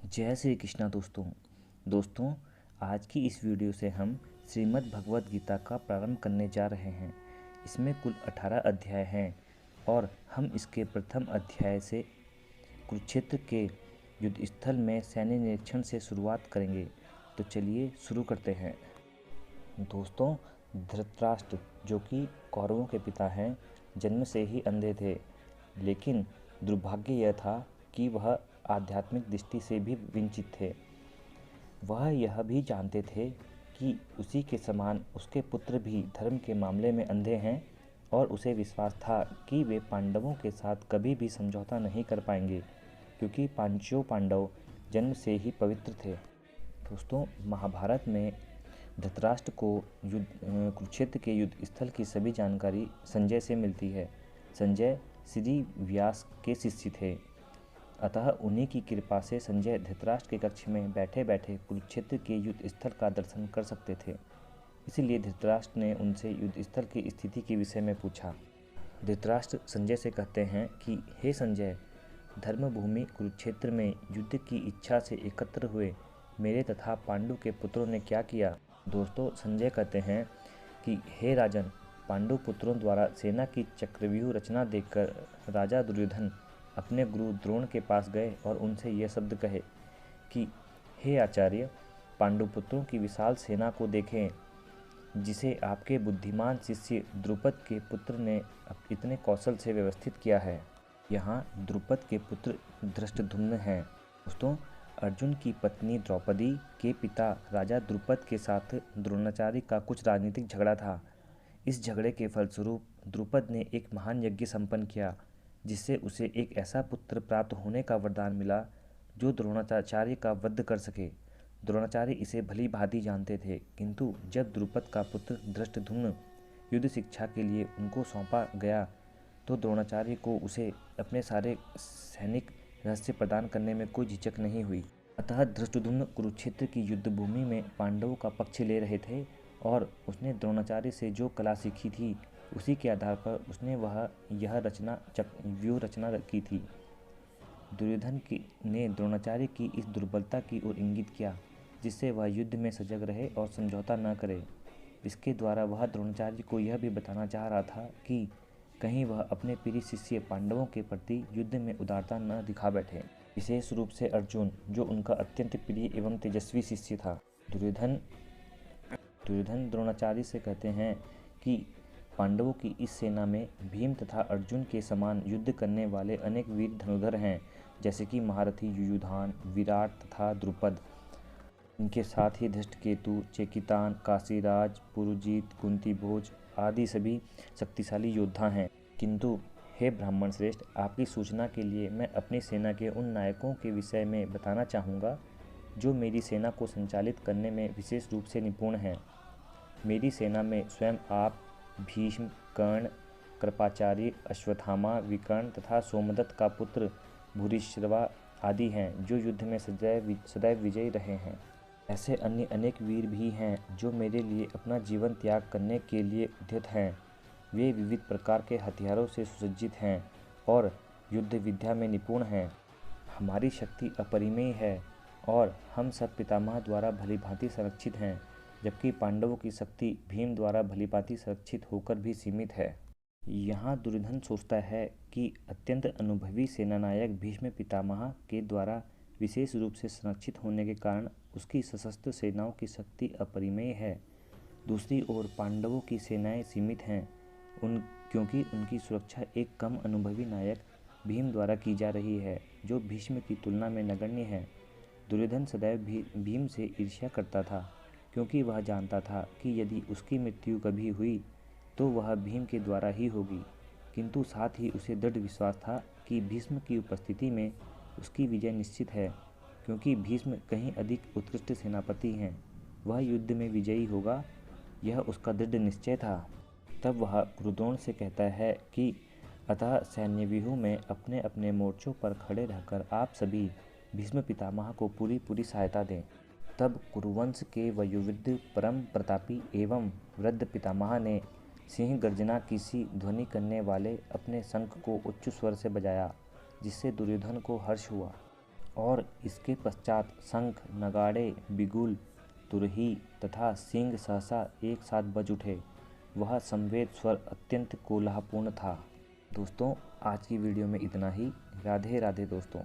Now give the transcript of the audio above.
जय श्री कृष्णा दोस्तों आज की इस वीडियो से हम श्रीमद् भगवद गीता का प्रारंभ करने जा रहे हैं। इसमें कुल 18 अध्याय हैं और हम इसके प्रथम अध्याय से कुरुक्षेत्र के युद्ध स्थल में सैन्य निरीक्षण से शुरुआत करेंगे। तो चलिए शुरू करते हैं। दोस्तों, धृतराष्ट्र जो कि कौरवों के पिता हैं, जन्म से ही अंधे थे, लेकिन दुर्भाग्य यह था कि वह आध्यात्मिक दृष्टि से भी वंचित थे। वह यह भी जानते थे कि उसी के समान उसके पुत्र भी धर्म के मामले में अंधे हैं और उसे विश्वास था कि वे पांडवों के साथ कभी भी समझौता नहीं कर पाएंगे, क्योंकि पांचों पांडव जन्म से ही पवित्र थे। दोस्तों, महाभारत में धृतराष्ट्र को कुरुक्षेत्र के युद्ध स्थल की सभी जानकारी संजय से मिलती है। संजय श्री व्यास के शिष्य थे, अतः उन्हीं की कृपा से संजय धृतराष्ट्र के कक्ष में बैठे बैठे कुरुक्षेत्र के युद्ध स्थल का दर्शन कर सकते थे। इसलिए धृतराष्ट्र ने उनसे युद्ध स्थल की स्थिति के विषय में पूछा। धृतराष्ट्र संजय से कहते हैं कि हे संजय, धर्मभूमि कुरुक्षेत्र में युद्ध की इच्छा से एकत्र हुए मेरे तथा पांडु के पुत्रों ने क्या किया। दोस्तों, संजय कहते हैं कि हे राजन, पांडु पुत्रों द्वारा सेना की चक्रव्यूह रचना देखकर राजा दुर्योधन अपने गुरु द्रोण के पास गए और उनसे यह शब्द कहे कि हे आचार्य, पांडुपुत्रों की विशाल सेना को देखें, जिसे आपके बुद्धिमान शिष्य द्रुपद के पुत्र ने इतने कौशल से व्यवस्थित किया है। यहाँ द्रुपद के पुत्र धृष्टद्युम्न हैं। दोस्तों, अर्जुन की पत्नी द्रौपदी के पिता राजा द्रुपद के साथ द्रोणाचार्य का कुछ राजनीतिक झगड़ा था। इस झगड़े के फलस्वरूप द्रुपद ने एक महान यज्ञ संपन्न किया, जिससे उसे एक ऐसा पुत्र प्राप्त होने का वरदान मिला जो द्रोणाचार्य का वध कर सके। द्रोणाचार्य इसे भली भांति जानते थे, किंतु जब द्रुपद का पुत्र धृष्टद्युम्न युद्ध शिक्षा के लिए उनको सौंपा गया तो द्रोणाचार्य को उसे अपने सारे सैनिक रहस्य प्रदान करने में कोई झिझक नहीं हुई। अतः धृष्टद्युम्न कुरुक्षेत्र की युद्ध भूमि में पांडवों का पक्ष ले रहे थे और उसने द्रोणाचार्य से जो कला सीखी थी उसी के आधार पर उसने यह व्यूह रचना की थी। दुर्योधन ने द्रोणाचार्य की इस दुर्बलता की ओर इंगित किया, जिससे वह युद्ध में सजग रहे और समझौता न करे। इसके द्वारा वह द्रोणाचार्य को यह भी बताना चाह रहा था कि कहीं वह अपने प्रिय शिष्य पांडवों के प्रति युद्ध में उदारता न दिखा बैठे, विशेष रूप से अर्जुन, जो उनका अत्यंत प्रिय एवं तेजस्वी शिष्य था। दुर्योधन द्रोणाचार्य से कहते हैं कि पांडवों की इस सेना में भीम तथा अर्जुन के समान युद्ध करने वाले अनेक वीर धनुर्धर हैं, जैसे कि महारथी युयुधान, विराट तथा द्रुपद। इनके साथ ही धृष्टकेतु, चेकितान, काशीराज, पुरुजीत, कुंतीभोज आदि सभी शक्तिशाली योद्धा हैं। किंतु हे ब्राह्मण श्रेष्ठ, आपकी सूचना के लिए मैं अपनी सेना के उन नायकों के विषय में बताना चाहूँगा जो मेरी सेना को संचालित करने में विशेष रूप से निपुण हैं। मेरी सेना में स्वयं आप, भीष्म, कर्ण, कृपाचार्य, अश्वत्थामा, विकर्ण तथा सोमदत्त का पुत्र भूरिश्रवा आदि हैं, जो युद्ध में सदैव विजयी रहे हैं। ऐसे अन्य अनेक वीर भी हैं जो मेरे लिए अपना जीवन त्याग करने के लिए उद्यत हैं। वे विविध प्रकार के हथियारों से सुसज्जित हैं और युद्ध विद्या में निपुण हैं। हमारी शक्ति अपरिमेय है और हम सब पितामह द्वारा भलीभांति संरक्षित हैं, जबकि पांडवों की शक्ति भीम द्वारा भलीभांति संरक्षित होकर भी सीमित है। यहाँ दुर्योधन सोचता है कि अत्यंत अनुभवी सेनानायक भीष्म पितामह के द्वारा विशेष रूप से संरक्षित होने के कारण उसकी सशस्त्र सेनाओं की शक्ति अपरिमेय है। दूसरी ओर पांडवों की सेनाएं सीमित हैं, क्योंकि उनकी सुरक्षा एक कम अनुभवी नायक भीम द्वारा की जा रही है, जो भीष्म की तुलना में नगण्य है। दुर्योधन सदैव भीम से ईर्ष्या करता था, क्योंकि वह जानता था कि यदि उसकी मृत्यु कभी हुई तो वह भीम के द्वारा ही होगी, किंतु साथ ही उसे दृढ़ विश्वास था कि भीष्म की उपस्थिति में उसकी विजय निश्चित है, क्योंकि भीष्म कहीं अधिक उत्कृष्ट सेनापति हैं। वह युद्ध में विजयी होगा, यह उसका दृढ़ निश्चय था। तब वह गुरुद्रोण से कहता है कि अतः सैन्य व्यूह में अपने अपने मोर्चों पर खड़े रहकर आप सभी भीष्म पितामह को पूरी सहायता दें। तब कुरुवंश के वयोवृद्ध परम प्रतापी एवं वृद्ध पितामह ने सिंह गर्जना की सी ध्वनि करने वाले अपने शंख को उच्च स्वर से बजाया, जिससे दुर्योधन को हर्ष हुआ और इसके पश्चात शंख, नगाड़े, बिगुल, तुरही तथा सींग सहसा एक साथ बज उठे। वह संवेद स्वर अत्यंत कोलाहलपूर्ण था। दोस्तों, आज की वीडियो में इतना ही। राधे राधे दोस्तों।